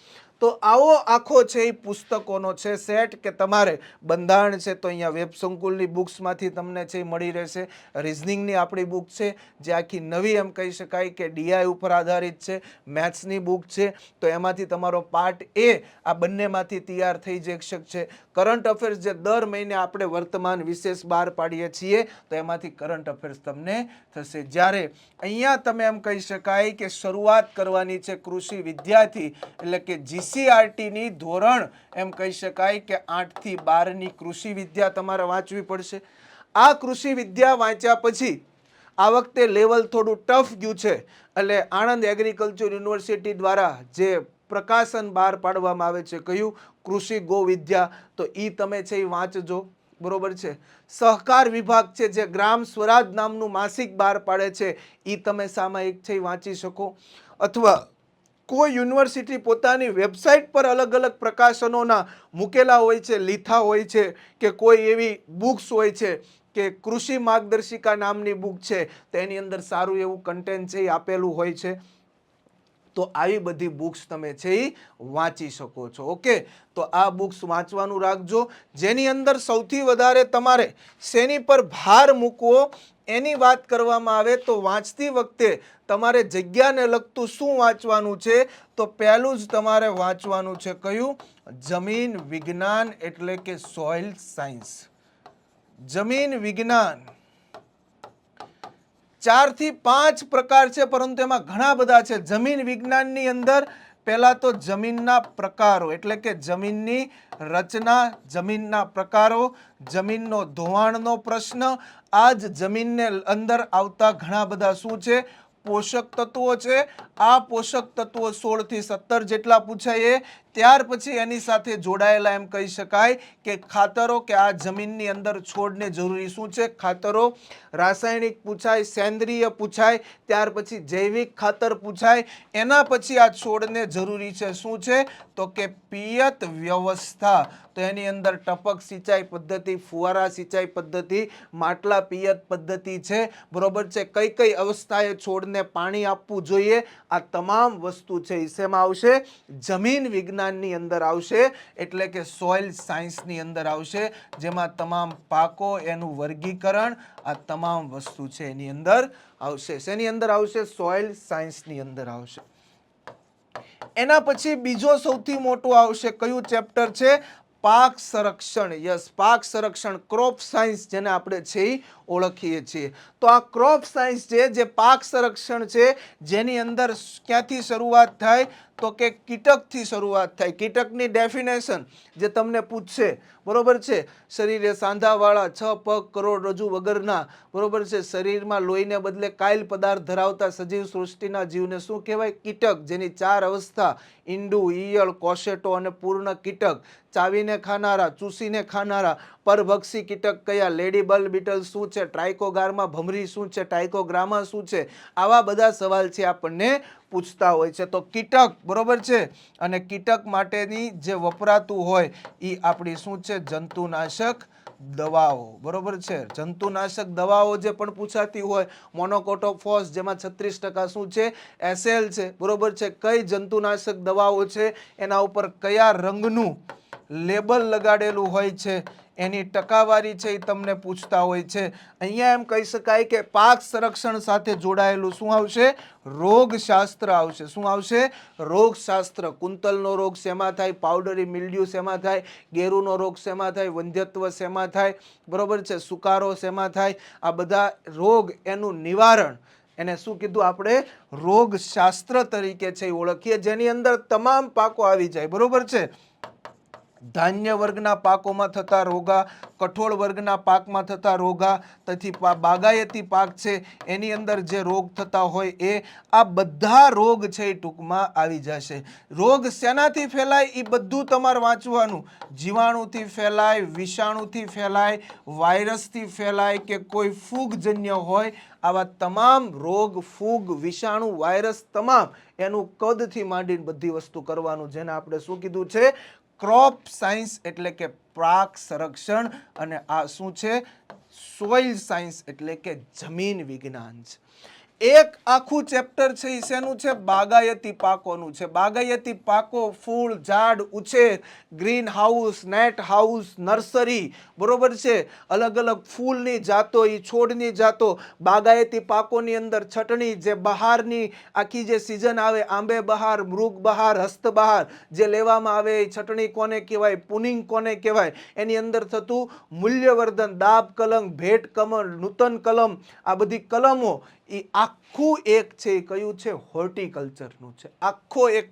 તો આવો આખો છે એ પુસ્તકોનો છે સેટ કે તમારે બંધારણ છે તો અહીંયા વેબ સંકુલની બુક્સમાંથી તમને છે એ મળી રહેશે. રિઝનિંગની આપણી બુક છે જે આખી નવી એમ કહી શકાય કે ડીઆઈ ઉપર આધારિત છે. મેથ્સની બુક છે તો એમાંથી તમારો પાર્ટ એ આ બંનેમાંથી તૈયાર થઈ જઈ શકશે. કરંટ અફેર્સ જે દર મહિને આપણે વર્તમાન વિશેષ બહાર પાડીએ છીએ તો એમાંથી કરંટ અફેર્સ તમને થશે. જ્યારે અહીંયા તમે એમ કહી શકાય કે શરૂઆત કરવાની છે કૃષિ વિદ્યાથી એટલે કે જીસીઆરટીની ધોરણ એમ કહી શકાય કે 8 થી 12ની કૃષિ વિદ્યા તમારે વાંચવી પડશે. આ કૃષિ વિદ્યા વાંચ્યા પછી આ વખતે લેવલ થોડું ટફ ગયું છે એટલે આણંદ એગ્રીકલ્ચર યુનિવર્સિટી દ્વારા જે પ્રકાશન બહાર પાડવામાં આવે છે કયું કૃષિ ગો વિદ્યા તો એ તમે છે એ વાંચજો. બરોબર છે. સહકાર વિભાગ છે જે ગ્રામ સ્વરાજ નામનું માસિક બહાર પાડે છે એ તમે સામાયિક છે એ વાંચી શકો અથવા કોઈ યુનિવર્સિટી પોતાની વેબસાઇટ પર અલગ અલગ પ્રકાશનોના મૂકેલા હોય છે લીથા હોય છે કે કોઈ એવી બુક્સ હોય છે કે કૃષિ માર્ગદર્શિકા નામની બુક છે તો એની અંદર સારું એવું કન્ટેન્ટ છે એ આપેલું હોય છે. તો આવી બધી બુક્સ તમે છે એ વાંચી શકો છો. ઓકે, તો આ બુક્સ વાંચવાનું રાખજો. જેની અંદર સૌથી વધારે તમારે શેની પર ભાર મૂકવો એની વાત કરવામાં આવે તો વાંચતી વખતે તમારે જગ્યાને લગતું શું વાંચવાનું છે તો પહેલું જ તમારે વાંચવાનું છે કયું જમીન વિજ્ઞાન એટલે કે સોઇલ સાયન્સ. જમીન વિજ્ઞાન 4 થી 5 પ્રકાર છે પરંતુ એમાં ઘણા બધા છે. જમીન વિજ્ઞાનની અંદર પહેલા તો જમીનના પ્રકારો એટલે કે જમીનની રચના, જમીનના પ્રકારો, જમીનનો ધોવાણનો પ્રશ્ન, આ જ જમીનને અંદર આવતા ઘણા બધા શું છે પોષક તત્વો છે. આ પોષક તત્વો 16 થી 17 જેટલા પૂછાય. ત્યાર પછી એની સાથે જોડાયેલા એમ કહી શકાય કે ખાતરો કે આ જમીનની અંદર છોડને જરૂરી શું છે ખાતરો. રાસાયણિક પૂછાય, સેન્દ્રિય પૂછાય, ત્યાર પછી જૈવિક ખાતર પૂછાય. એના પછી આ છોડને જરૂરી છે શું છે તો કે પિયત વ્યવસ્થા. તો એની અંદર ટપક સિંચાઈ પદ્ધતિ, ફુવારા સિંચાઈ પદ્ધતિ, માટલા પિયત પદ્ધતિ છે. બરોબર છે. કઈ કઈ અવસ્થાએ છોડને પાણી આપવું જોઈએ આ તમામ વસ્તુ છે શેમાં આવશે જમીન વિજ્ઞાનની અંદર આવશે એટલે કે સોઇલ સાયન્સની અંદર આવશે. જેમાં તમામ પાકો એનું વર્ગીકરણ આ તમામ વસ્તુ છે એની અંદર આવશે. શેની અંદર આવશે સોઇલ સાયન્સની અંદર આવશે. એના પછી બીજો સૌથી મોટો આવશે કયું ચેપ્ટર છે પાક સંરક્ષણ. યસ, પાક સંરક્ષણ ક્રોપ સાયન્સ જેને આપણે છે ઓળખીએ છીએ. તો આ ક્રોપ સાયન્સ છે જે પાક સંરક્ષણ છે જેની અંદર ક્યાંથી શરૂઆત થાય તો કે કીટકથી શરૂઆત થાય. કીટકની ડેફિનેશન જે તમને પૂછશે બરોબર છે. શરીરે સાંધાવાળા 6 પગ કરોડરજ્જુ વગરના બરોબર છે. શરીરમાં લોહીને બદલે કાયલ પદાર્થ ધરાવતા સજીવ સૃષ્ટિના જીવને શું કહેવાય કીટક. જેની 4 અવસ્થા ઈંડુ, ઈયળ, કોશેટો અને પૂર્ણ કીટક. ચાવીને ખાનારા, ચૂસીને ખાનારા, પરભક્ષી કીટક કયા, લેડી બલ બીટલ શું છે, ટ્રાઇકોગાર્મા ભમરી શું છે, ટાઇકોગ્રામા શું છે. આવા બધા સવાલ છે આપણને પૂછતા હોય છે. તો કીટક બરોબર છે અને કીટક માટેની જે વપરાતું હોય એ આપણી શું છે જંતુનાશક દવાઓ. બરોબર છે. જંતુનાશક દવાઓ જે પણ પૂછાતી હોય મોનોકોટોફોસ જેમાં 36% શું છે એસએલ છે. બરોબર છે. કઈ જંતુનાશક દવાઓ છે એના ઉપર કયા રંગનું લેબલ લગાડેલું હોય છે એની ટકાવારી છે એ તમને પૂછતા હોય છે. અહીંયા એમ કહી શકાય કે પાક સંરક્ષણ સાથે જોડાયેલું શું આવશે રોગશાસ્ત્ર આવશે. શું આવશે રોગશાસ્ત્ર. કુંતલનો રોગ શેમાં થાય, પાવડરી મિલ્ડ્યુ શેમાં થાય, ગેરુનો રોગ શેમાં થાય, વંધ્યત્વ શેમાં થાય, બરોબર છે, સુકારો શેમાં થાય. આ બધા રોગ એનું નિવારણ એને શું કીધું આપણે રોગશાસ્ત્ર તરીકે છે ઓળખીએ. જેની અંદર તમામ પાકો આવી જાય. બરોબર છે. ધાન્ય વર્ગના પાકોમાં થતા રોગા, કઠોળ વર્ગના પાકમાં થતા રોગા, તેથી બાગાયતી પાક છે એની અંદર જે રોગ થતા હોય એ આ બધા રોગ છે એ ટૂંકમાં આવી જશે. રોગ શેનાથી ફેલાય એ બધું તમારે વાંચવાનું. જીવાણુથી ફેલાય, વિષાણુથી ફેલાય, વાયરસથી ફેલાય કે કોઈ ફૂગજન્ય હોય. આવા તમામ રોગ, ફૂગ, વિષાણુ, વાયરસ તમામ એનું કદથી માંડીને બધી વસ્તુ કરવાનું જેને આપણે શું કીધું છે ક્રોપ સાયન્સ એટલે કે પાક સંરક્ષણ. અને આ શું છે સોઇલ સાયન્સ એટલે કે જમીન વિજ્ઞાન છે. એક આખું ચેપ્ટર છે એ શેનું છે? બાગાયતી પાકોનું છે. બાગાયતી પાકો, ફૂલ, ઝાડ, ઉછેર, green house, net house, nursery, બરોબર છે, અલગ અલગ ફૂલની જાતો, એ છોડની જાતો, બાગાયતી પાકોની અંદર છટણી, જે બહારની આખી જે સિઝન આવે, આંબે બહાર, મૃગ બહાર, હસ્ત બહાર, જે લેવામાં આવે એ છટણી કોને કહેવાય, પુનિંગ કોને કહેવાય, એની અંદર થતું મૂલ્યવર્ધન, દાબ કલમ, ભેટ કમળ, નૂતન કલમ, આ બધી કલમો, એ આખું એક છે એ કયું છે? હોર્ટિકલ્ચરનું છે. આખો એક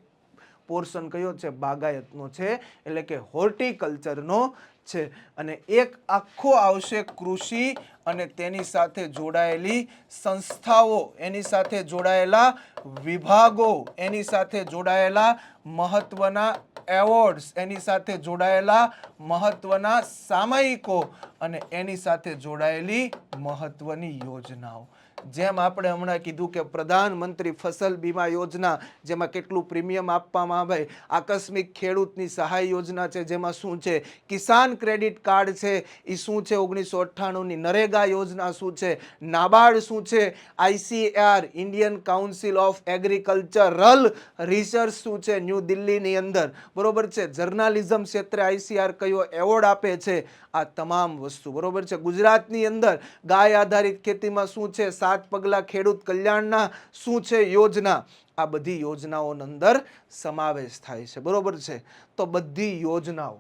પોર્શન કયો છે? બાગાયતનો છે, એટલે કે હોર્ટિકલ્ચરનો છે. અને એક આખો આવશે કૃષિ અને તેની સાથે જોડાયેલી સંસ્થાઓ, એની સાથે જોડાયેલા વિભાગો, એની સાથે જોડાયેલા મહત્વના એવોર્ડ્સ, એની સાથે જોડાયેલા મહત્વના સામયિકો અને એની સાથે જોડાયેલી મહત્વની યોજનાઓ. જેમ આપણે હમણાં કીધું કે પ્રધાનમંત્રી ફસલ બીમા યોજના, જેમાં કેટલું પ્રીમિયમ આપવામાં આવે, આકસ્મિક ખેડૂતની સહાય યોજના છે, જેમાં શું છે? કિસાન ક્રેડિટ કાર્ડ છે, એ શું છે? 1998ની નરેગા યોજના શું છે? નાબાર્ડ શું છે? ICAR, Indian council of agricultural research શું છે? ન્યૂ દિલ્હીની અંદર, બરોબર છે. જર્નાલિઝમ ક્ષેત્રે ICAR કયો એવોર્ડ આપે છે? આ તમામ વસ્તુ, બરોબર છે. ગુજરાતની અંદર ગાય આધારિત ખેતીમાં શું છે? 7 પગલા ખેડૂત કલ્યાણના શું છે? યોજના. આ બધી યોજનાઓની અંદર સમાવેશ થાય છે, બરોબર છે. તો બધી યોજનાઓ,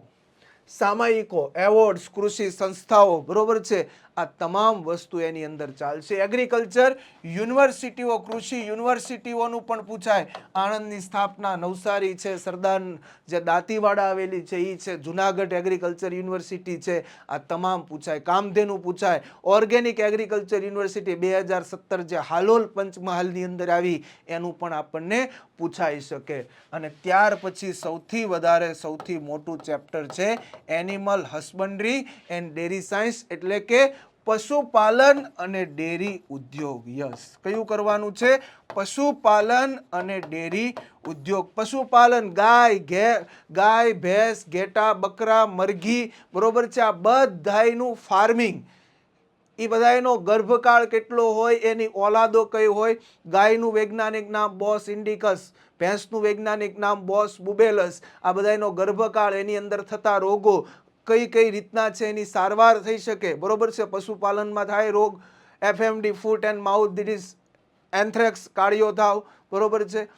સામયિકો, એવોર્ડ્સ, કૃષિ સંસ્થાઓ, બરોબર છે, આ તમામ વસ્તુ એની અંદર ચાલશે. એગ્રીકલ્ચર યુનિવર્સિટીઓ, કૃષિ યુનિવર્સિટીઓનું પણ પૂછાય. આણંદની સ્થાપના, નવસારી છે, સરદાર જે દાંતીવાડા આવેલી છે એ છે, જુનાગઢ એગ્રીકલ્ચર યુનિવર્સિટી છે, આ તમામ પૂછાય. કામધેનુ પૂછાય. ઓર્ગેનિક એગ્રીકલ્ચર યુનિવર્સિટી 2017 જે હાલોલ પંચમહાલની અંદર આવી, એનું પણ આપણને પૂછાઈ શકે. અને ત્યાર પછી સૌથી વધારે સૌથી મોટું ચેપ્ટર છે animal husbandry and dairy science, એટલે કે પશુપાલન અને ડેરી ઉદ્યોગ. યસ, કયું કરવાનું છે? પશુપાલન અને ડેરી ઉદ્યોગ. પશુપાલન, ગાય, ભેંસ, ઘેટા, બકરા, મરઘી, બરોબર છે, આ બધાયનું ફાર્મિંગ, એ બધાયનો ગર્ભકાળ કેટલો હોય, એની ઓલાદો કઈ હોય. ગાયનું વૈજ્ઞાનિક નામ બોસ ઇન્ડિકસ, ભેંસનું વૈજ્ઞાનિક નામ બોસ બુબેલસ, આ બધાયનો ગર્ભકાળ, એની અંદર થતા રોગો કઈ કઈ રીતના છે, એની સારવાર થઈ શકે, બરોબર છે. પશુપાલનમાં થાય રોગ FMD, foot and mouth disease, anthrax, કાળિયો તાવ, બરોબર છે.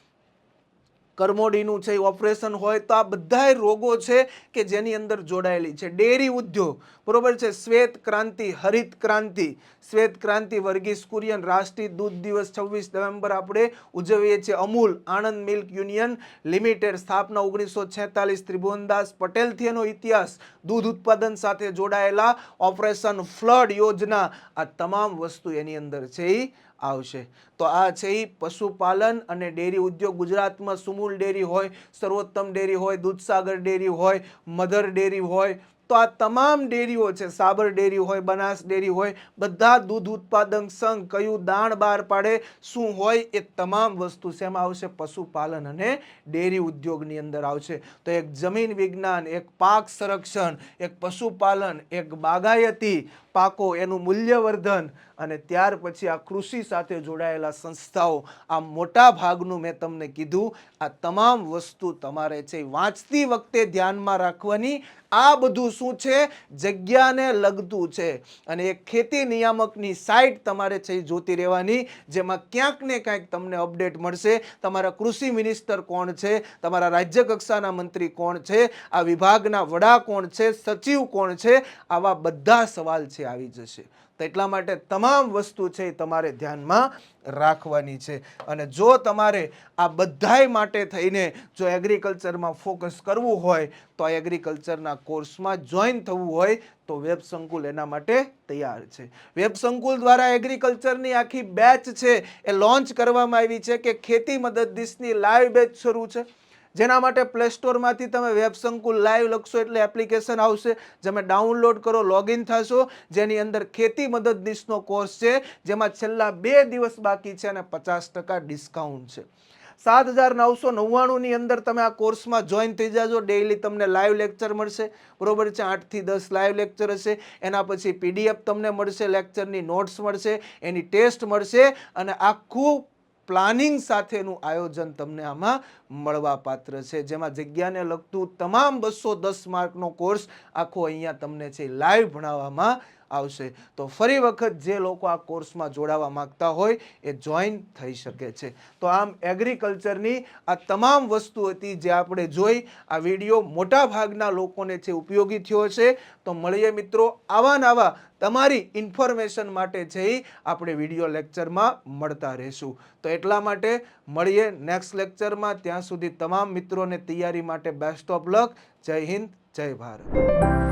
કર્મોડીનું છે ઓપરેશન હોય, તો આ બધા રોગો છે કે જેની અંદર જોડાયેલી છે. ડેરી ઉદ્યોગ, બરોબર છે. શ્વેત ક્રાંતિ, હરિત ક્રાંતિ, શ્વેત ક્રાંતિ, વર્ગીસ કુરિયન, રાષ્ટ્રીય દૂધ દિવસ 26 નવેમ્બર આપણે ઉજવીએ છીએ. Amul, Anand milk union limited, સ્થાપના 1946, ત્રિભુવનદાસ પટેલથી એનો ઇતિહાસ, દૂધ ઉત્પાદન સાથે જોડાયેલા ઓપરેશન ફ્લડ યોજના, આ તમામ વસ્તુ એની અંદર છે એ આવશે. તો આ છે એ પશુપાલન અને ડેરી ઉદ્યોગ. ગુજરાતમાં સુમૂલ ડેરી હોય, સર્વોત્તમ ડેરી હોય, દૂધસાગર ડેરી હોય, મધર ડેરી હોય, તો આ તમામ ડેરીઓ છે. સાબર ડેરી હોય, બનાસ ડેરી હોય, બધા દૂધ ઉત્પાદક સંઘ કયું દાણ બહાર પાડે, શું હોય, એ તમામ વસ્તુ શેમાં આવશે? પશુપાલન અને ડેરી ઉદ્યોગની અંદર આવશે. તો એક જમીન વિજ્ઞાન, એક પાક સંરક્ષણ, એક પશુપાલન, એક બાગાયતી પાકો, એનું મૂલ્યવર્ધન, અને ત્યાર પછી આ કૃષિ સાથે જોડાયેલા સંસ્થાઓ, આ મોટા ભાગનું મેં તમને કીધું. આ તમામ વસ્તુ તમારે છે વાંચતી વખતે ધ્યાનમાં રાખવાની. આ બધું શું છે? જગ્યાને લગતું છે. અને એક ખેતી નિયામકની સાઇટ તમારે છે જોતી રહેવાની, જેમાં ક્યાંક ને ક્યાંક તમને અપડેટ મળશે. તમારા કૃષિ મિનિસ્ટર કોણ છે, તમારા રાજ્ય કક્ષાના મંત્રી કોણ છે, આ વિભાગના વડા કોણ છે, સચિવ કોણ છે, આવા બધા સવાલ છે આવી જશે. તો એટલા માટે તમામ વસ્તુ છે એ તમારે ધ્યાનમાં રાખવાની છે. અને જો તમારે આ બધાય માટે થઈને જો એગ્રીકલ્ચરમાં ફોકસ કરવું હોય, તો આ એગ્રીકલ્ચરના કોર્સમાં જોઈન થવું હોય, તો વેબ સંકુલ એના માટે તૈયાર છે. વેબ સંકુલ દ્વારા એગ્રીકલ્ચરની આખી બેચ છે એ લોન્ચ કરવામાં આવી છે કે ખેતી મદદનીશની લાઈવ બેચ શરૂ છે. જેના માટે પ્લે સ્ટોરમાંથી તમે વેબ સંકુલ લાઈવ લખશો એટલે એપ્લિકેશન આવશે, જેમે ડાઉનલોડ કરો, લોગિન થશો, જેની અંદર ખેતી મદદનીશનો કોર્સ છે, જેમાં છેલ્લા 2 દિવસ બાકી છે અને 50% ડિસ્કાઉન્ટ છે. 7,999ની અંદર તમે આ કોર્સમાં જોઈન થઈ જાજો. ડેઈલી તમને લાઈવ લેક્ચર મળશે, બરોબર છે. 8 થી 10 લાઈવ લેક્ચર હશે. એના પછી PDF તમને મળશે, લેક્ચરની નોટ્સ મળશે, એની ટેસ્ટ મળશે અને આખું પ્લાનિંગ સાથેનું આયોજન તમને આમાં મળવા પાત્ર છે, જેમાં જગ્યાને લગતું તમામ 210 માર્કનો કોર્સ આખો અહીંયા તમને છે લાઈવ ભણાવવામાં આવશે. તો ફરી વખત જે લોકો આ કોર્સમાં જોડાવા માંગતા હોય એ જોઈન થઈ શકે છે. તો આમ એગ્રીકલ્ચરની આ તમામ વસ્તુ હતી જે આપણે જોઈ. આ વિડીયો મોટા ભાગના લોકોને છે ઉપયોગી થયો છે. તો મળીએ મિત્રો આવા નવા તમારી ઇન્ફોર્મેશન માટે છે આપણે વિડીયો લેક્ચરમાં મળતા રહેશું. તો એટલા માટે મળીએ નેક્સ્ટ લેક્ચરમાં. ત્યાં સુધી તમામ મિત્રોને તૈયારી માટે બેસ્ટ ઓફ લક. જય હિન્દ, જય ભારત.